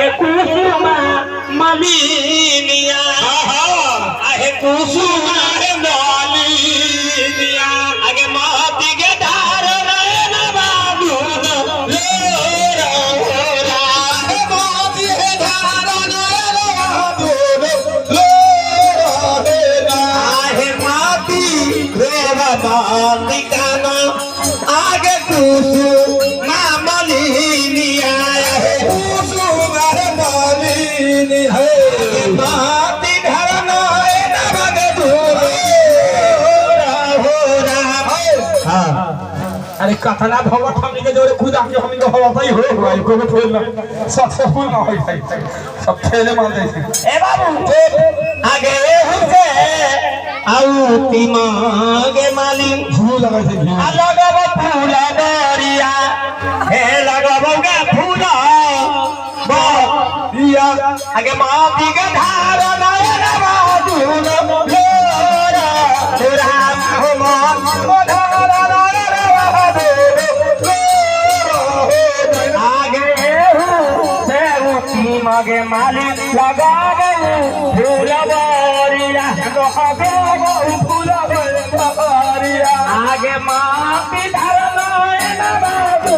आगे कुसुमा मलिनिया आगे कुसुमा मलिनिया आगे मोती के धार नयन बाबू मोती के धार नयन बाबू आगे मोती काना आगे कुसुमा मलिनिया कुसुमा मलिनी है मोती धार नयन बाबू अरे कथना भगवत हमनी के जोरे खुद आके हमनी के हवाई हो भाई को छोड़ ना सक्सेसफुल ना होई भाई सब खेले मान दे ए बाबू आगे हुसे आउ तिमागे मालिन फूल लगा से लगब फूल बरिया हे लगब के फूल बरिया आगे माटी के धार नयन बाजू राम हो मन मगे माली लगा गए फूल बरिया फूल बरिया आगे माटी धार नयन बाबू